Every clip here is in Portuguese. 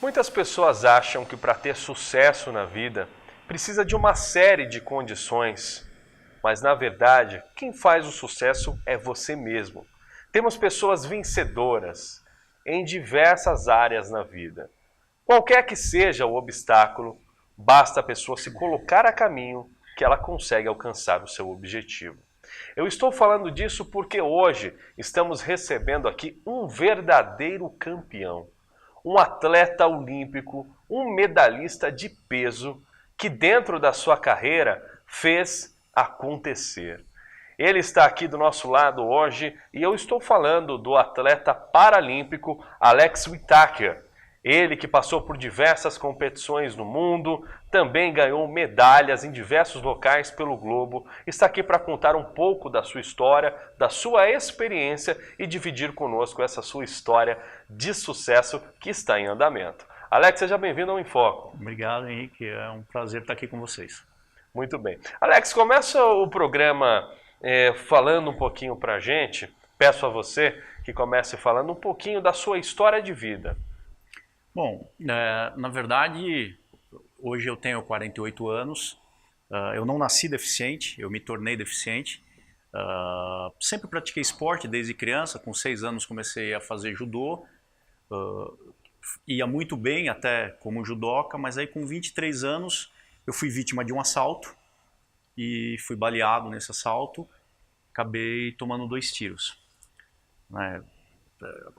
Muitas pessoas acham que para ter sucesso na vida precisa de uma série de condições, mas na verdade quem faz o sucesso é você mesmo. Temos pessoas vencedoras em diversas áreas na vida. Qualquer que seja o obstáculo, basta a pessoa se colocar a caminho que ela consegue alcançar o seu objetivo. Eu estou falando disso porque hoje estamos recebendo aqui um verdadeiro campeão. Um atleta olímpico, um medalhista de peso que dentro da sua carreira fez acontecer. Ele está aqui do nosso lado hoje e eu estou falando do atleta paralímpico Alex Whittaker. Ele que passou por diversas competições no mundo, também ganhou medalhas em diversos locais pelo globo, está aqui para contar um pouco da sua história, da sua experiência e dividir conosco essa sua história de sucesso que está em andamento. Alex, seja bem-vindo ao Enfoco. Obrigado, Henrique. É um prazer estar aqui com vocês. Muito bem. Alex, começa o programa falando um pouquinho para a gente. Peço a você que comece falando um pouquinho da sua história de vida. Bom, na verdade, hoje eu tenho 48 anos, eu não nasci deficiente, eu me tornei deficiente. Sempre pratiquei esporte desde criança, com 6 anos comecei a fazer judô, ia muito bem até como judoca, mas aí com 23 anos eu fui vítima de um assalto e fui baleado nesse assalto, acabei tomando 2 tiros.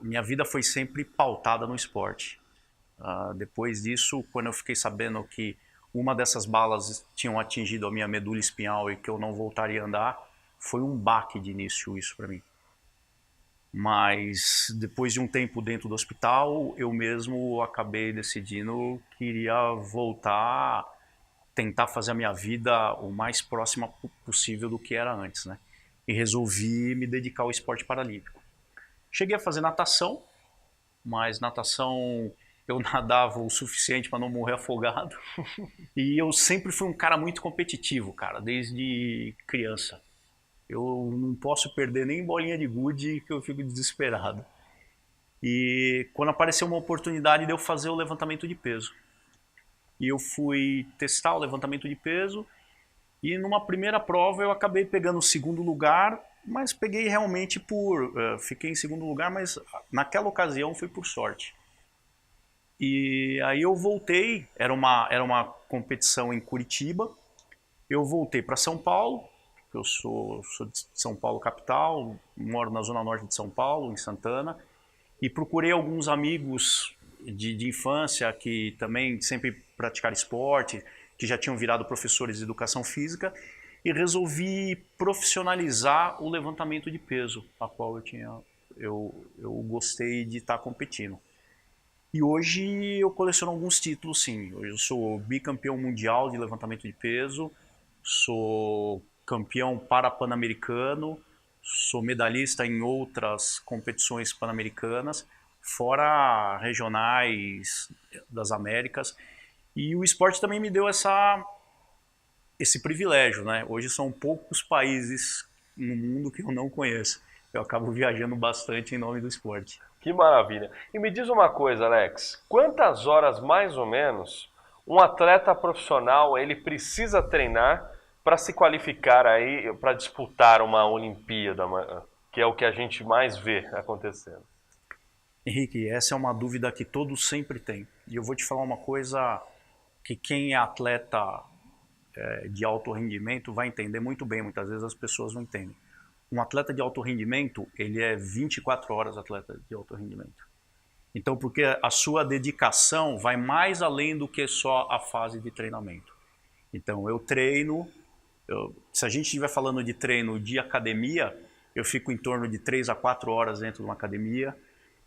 Minha vida foi sempre pautada no esporte. Depois disso, quando eu fiquei sabendo que uma dessas balas tinham atingido a minha medula espinhal e que eu não voltaria a andar, foi um baque de início isso para mim. Mas depois de um tempo dentro do hospital, eu mesmo acabei decidindo que iria voltar, tentar fazer a minha vida o mais próxima possível do que era antes, né? E resolvi me dedicar ao esporte paralímpico. Cheguei a fazer natação, mas natação eu nadava o suficiente para não morrer afogado. E eu sempre fui um cara muito competitivo, cara, desde criança. Eu não posso perder nem bolinha de gude que eu fico desesperado. E quando apareceu uma oportunidade de eu fazer o levantamento de peso. E eu fui testar o levantamento de peso e numa primeira prova eu acabei pegando o 2º lugar, mas peguei realmente fiquei em 2º lugar, mas naquela ocasião foi por sorte. E aí eu voltei, era uma competição em Curitiba, eu voltei para São Paulo, eu sou de São Paulo capital, moro na zona norte de São Paulo, em Santana, e procurei alguns amigos de infância que também sempre praticaram esporte, que já tinham virado professores de educação física, e resolvi profissionalizar o levantamento de peso, a qual eu gostei de estar competindo. E hoje eu coleciono alguns títulos, sim. Hoje eu sou bicampeão mundial de levantamento de peso, sou campeão pan-americano, sou medalhista em outras competições pan-americanas, fora regionais das Américas. E o esporte também me deu esse privilégio, né? Hoje são poucos países no mundo que eu não conheço. Eu acabo viajando bastante em nome do esporte. Que maravilha. E me diz uma coisa, Alex, quantas horas mais ou menos um atleta profissional ele precisa treinar para se qualificar aí para disputar uma Olimpíada, que é o que a gente mais vê acontecendo? Henrique, essa é uma dúvida que todos sempre têm. E eu vou te falar uma coisa que quem é atleta de alto rendimento vai entender muito bem, muitas vezes as pessoas não entendem. Um atleta de alto rendimento, ele é 24 horas atleta de alto rendimento. Então, porque a sua dedicação vai mais além do que só a fase de treinamento. Então, eu treino, se a gente estiver falando de treino de academia, eu fico em torno de 3 a 4 horas dentro de uma academia.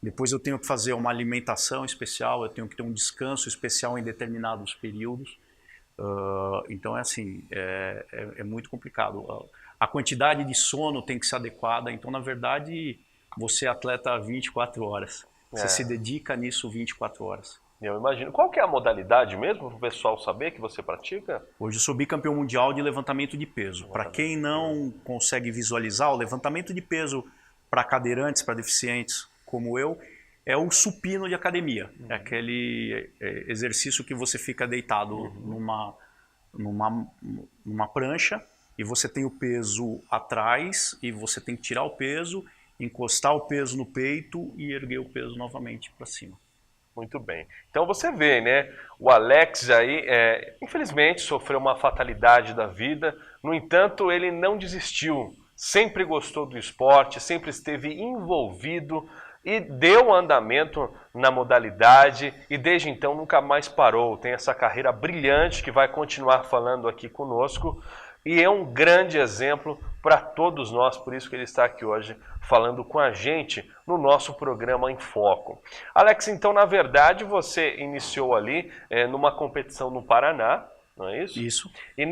Depois eu tenho que fazer uma alimentação especial, eu tenho que ter um descanso especial em determinados períodos. Então é assim, é muito complicado. A quantidade de sono tem que ser adequada, então na verdade você é atleta 24 horas. Você se dedica nisso 24 horas. Eu imagino. Qual que é a modalidade mesmo, para o pessoal saber que você pratica? Hoje eu sou bicampeão mundial de levantamento de peso. Para quem não consegue visualizar, o levantamento de peso para cadeirantes, para deficientes como eu, é o supino de academia. É aquele exercício que você fica deitado numa prancha e você tem o peso atrás e você tem que tirar o peso, encostar o peso no peito e erguer o peso novamente para cima. Muito bem. Então você vê, né? O Alex aí, infelizmente, sofreu uma fatalidade da vida. No entanto, ele não desistiu. Sempre gostou do esporte, sempre esteve envolvido e deu andamento na modalidade e desde então nunca mais parou. Tem essa carreira brilhante que vai continuar falando aqui conosco e é um grande exemplo para todos nós, por isso que ele está aqui hoje falando com a gente no nosso programa Em Foco. Alex, então na verdade você iniciou ali numa competição no Paraná, não é isso? Isso. E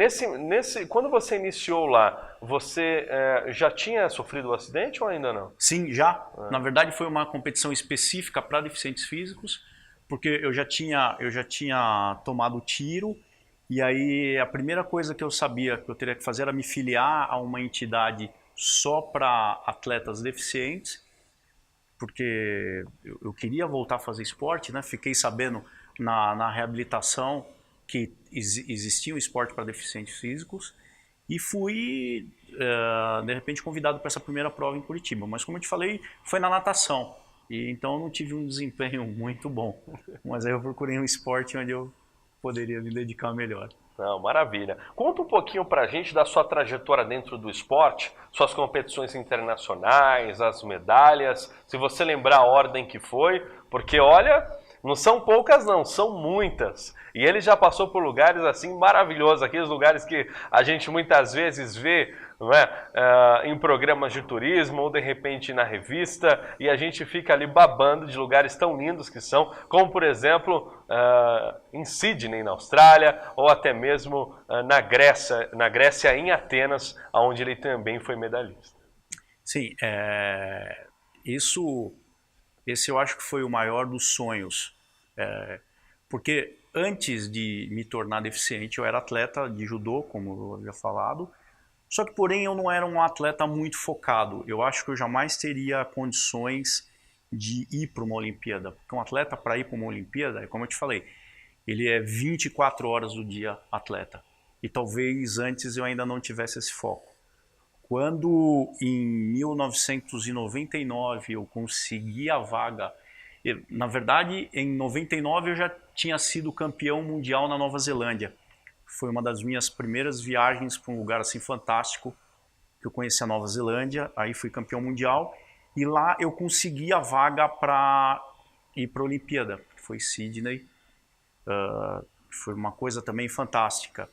quando você iniciou lá, você já tinha sofrido um acidente ou ainda não? Sim, já. Na verdade foi uma competição específica para deficientes físicos, porque eu já tinha tomado tiro e aí a primeira coisa que eu sabia que eu teria que fazer era me filiar a uma entidade só para atletas deficientes, porque eu queria voltar a fazer esporte, né? Fiquei sabendo na reabilitação que existia um esporte para deficientes físicos e fui, de repente, convidado para essa primeira prova em Curitiba. Mas como eu te falei, foi na natação. E então eu não tive um desempenho muito bom. Mas aí eu procurei um esporte onde eu poderia me dedicar melhor. Não, maravilha. Conta um pouquinho pra gente da sua trajetória dentro do esporte, suas competições internacionais, as medalhas, se você lembrar a ordem que foi, porque olha, não são poucas não, são muitas. E ele já passou por lugares assim maravilhosos, aqueles lugares que a gente muitas vezes vê, não é? Em programas de turismo ou de repente na revista, e a gente fica ali babando de lugares tão lindos que são, como por exemplo em Sydney, na Austrália, ou até mesmo na Grécia, em Atenas, onde ele também foi medalhista. Sim, esse eu acho que foi o maior dos sonhos, porque antes de me tornar deficiente eu era atleta de judô, como eu havia falado, só que porém eu não era um atleta muito focado. Eu acho que eu jamais teria condições de ir para uma Olimpíada, porque um atleta para ir para uma Olimpíada, como eu te falei, ele é 24 horas do dia atleta, e talvez antes eu ainda não tivesse esse foco. Quando em 1999 eu consegui a vaga, na verdade em 99 eu já tinha sido campeão mundial na Nova Zelândia. Foi uma das minhas primeiras viagens para um lugar assim fantástico, que eu conheci a Nova Zelândia, aí fui campeão mundial e lá eu consegui a vaga para ir para a Olimpíada, que foi Sydney. Foi uma coisa também fantástica,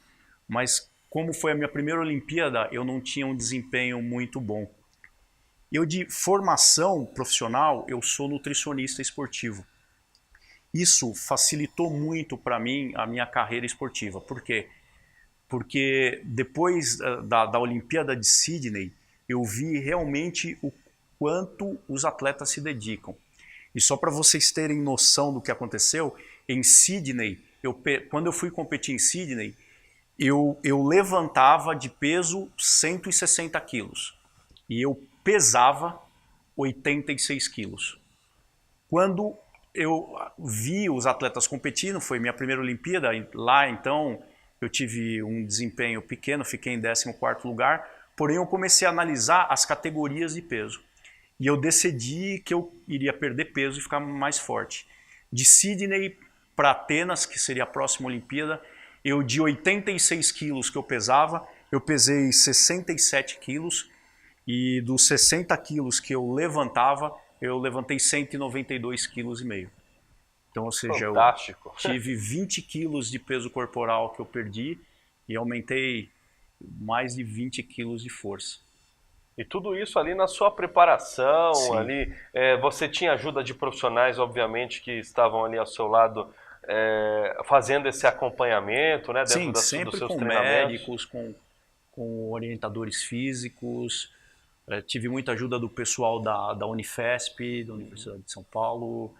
mas como foi a minha primeira Olimpíada, eu não tinha um desempenho muito bom. Eu de formação profissional, eu sou nutricionista esportivo. Isso facilitou muito para mim a minha carreira esportiva. Por quê? Porque depois da Olimpíada de Sydney, eu vi realmente o quanto os atletas se dedicam. E só para vocês terem noção do que aconteceu, em Sydney, quando eu fui competir em Sydney, eu levantava de peso 160 quilos e eu pesava 86 quilos. Quando eu vi os atletas competindo, foi minha primeira Olimpíada, lá então eu tive um desempenho pequeno, fiquei em 14º lugar, porém eu comecei a analisar as categorias de peso. E eu decidi que eu iria perder peso e ficar mais forte. De Sydney para Atenas, que seria a próxima Olimpíada, eu de 86 quilos que eu pesava, eu pesei 67 quilos e dos 60 quilos que eu levantei 192 quilos e meio. Então, ou seja, fantástico. Eu tive 20 quilos de peso corporal que eu perdi e aumentei mais de 20 quilos de força. E tudo isso ali na sua preparação, Sim. ali você tinha ajuda de profissionais, obviamente, que estavam ali ao seu lado fazendo esse acompanhamento, né, dentro dos seus com treinamentos. Médicos, com orientadores físicos, tive muita ajuda do pessoal da Unifesp, da Universidade de São Paulo.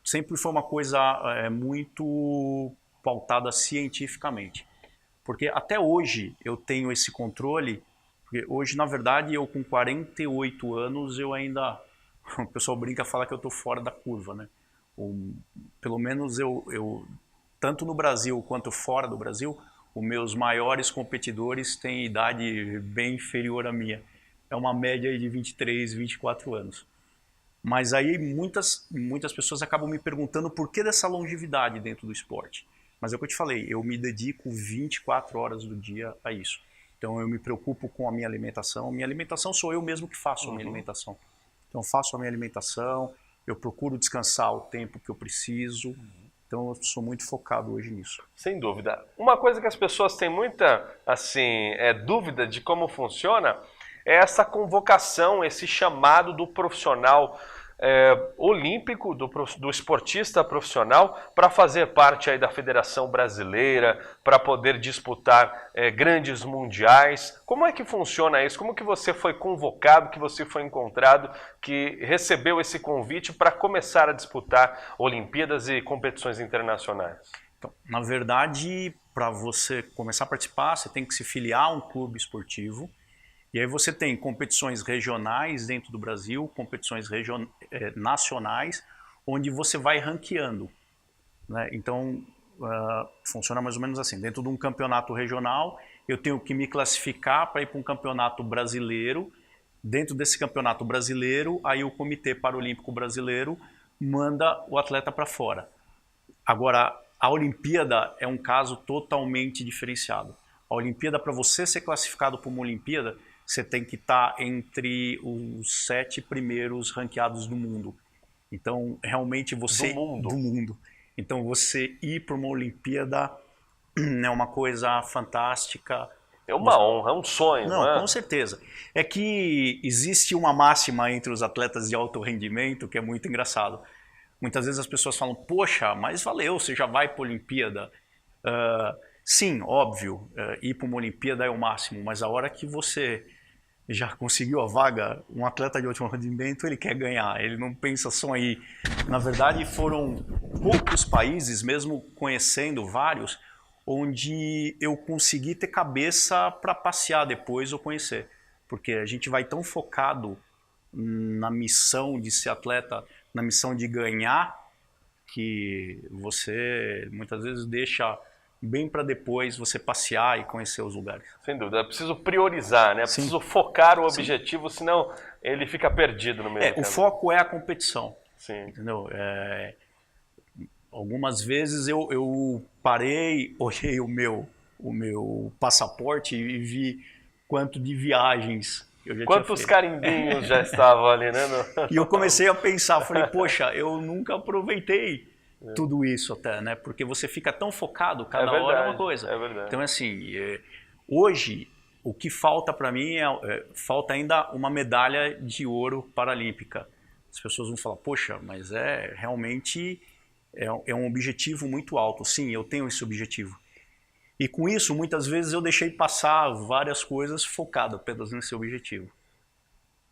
Sempre foi uma coisa muito pautada cientificamente, porque até hoje eu tenho esse controle, porque hoje, na verdade, eu com 48 anos, eu ainda o pessoal brinca, fala que eu estou fora da curva, né? Pelo menos eu, tanto no Brasil quanto fora do Brasil, os meus maiores competidores têm idade bem inferior à minha. É uma média de 23, 24 anos. Mas aí muitas pessoas acabam me perguntando por que dessa longevidade dentro do esporte. Mas é o que eu te falei, eu me dedico 24 horas do dia a isso. Então eu me preocupo com a minha alimentação. Minha alimentação sou eu mesmo que faço a minha alimentação. Então eu faço a minha alimentação, eu procuro descansar o tempo que eu preciso. Então eu sou muito focado hoje nisso. Sem dúvida. Uma coisa que as pessoas têm muita dúvida de como funciona é essa convocação, esse chamado do profissional olímpico, do esportista profissional, para fazer parte aí da Federação Brasileira, para poder disputar grandes mundiais. Como é que funciona isso? Como que você foi convocado, que você foi encontrado, que recebeu esse convite para começar a disputar Olimpíadas e competições internacionais? Então, na verdade, para você começar a participar, você tem que se filiar a um clube esportivo. E aí você tem competições regionais dentro do Brasil, competições nacionais, onde você vai ranqueando, né? Então, funciona mais ou menos assim. Dentro de um campeonato regional, eu tenho que me classificar para ir para um campeonato brasileiro. Dentro desse campeonato brasileiro, aí o Comitê Paralímpico Brasileiro manda o atleta para fora. Agora, a Olimpíada é um caso totalmente diferenciado. A Olimpíada, para você ser classificado para uma Olimpíada, você tem que estar entre os 7 primeiros ranqueados do mundo. Então, realmente você... Do mundo. Então, você ir para uma Olimpíada é uma coisa fantástica. É uma honra, é um sonho, não é? Com certeza. É que existe uma máxima entre os atletas de alto rendimento que é muito engraçado. Muitas vezes as pessoas falam, poxa, mas valeu, você já vai para a Olimpíada. Sim, óbvio, ir para uma Olimpíada é o máximo, mas a hora que você já conseguiu a vaga, um atleta de alto rendimento, ele quer ganhar, ele não pensa só em ir. Na verdade, foram poucos países, mesmo conhecendo vários, onde eu consegui ter cabeça para passear depois ou conhecer. Porque a gente vai tão focado na missão de ser atleta, na missão de ganhar, que você muitas vezes deixa bem para depois você passear e conhecer os lugares. Sem dúvida, é preciso priorizar, né? É preciso focar o objetivo, senão ele fica perdido no meio do caminho. O foco é a competição. Sim. Entendeu? Algumas vezes eu parei, olhei o meu passaporte e vi quanto de viagens eu já Quantos tinha feito. Carimbinhos já estavam ali, né? E eu comecei a pensar, falei, poxa, eu nunca aproveitei tudo isso até, né? Porque você fica tão focado, cada hora é uma coisa. É verdade. Então, assim, hoje, o que falta para mim falta ainda uma medalha de ouro paralímpica. As pessoas vão falar, poxa, mas realmente é um objetivo muito alto. Sim, eu tenho esse objetivo. E com isso, muitas vezes eu deixei passar várias coisas focado apenas nesse objetivo.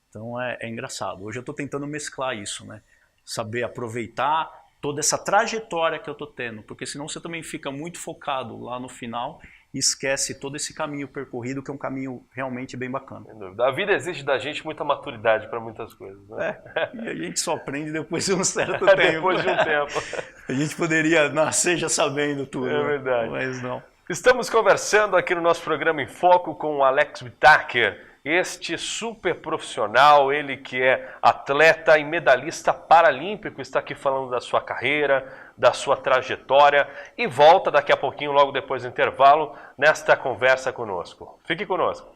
Então é engraçado. Hoje eu estou tentando mesclar isso, né? Saber aproveitar toda essa trajetória que eu estou tendo, porque senão você também fica muito focado lá no final e esquece todo esse caminho percorrido, que é um caminho realmente bem bacana. Sem dúvida. A vida exige da gente muita maturidade para muitas coisas, né? E a gente só aprende depois de um certo tempo. Depois de um tempo. A gente poderia nascer já sabendo tudo. É verdade. Mas não. Estamos conversando aqui no nosso programa em Foco com o Alex Whittaker, este super profissional, ele que é atleta e medalhista paralímpico, está aqui falando da sua carreira, da sua trajetória e volta daqui a pouquinho, logo depois do intervalo, nesta conversa conosco. Fique conosco.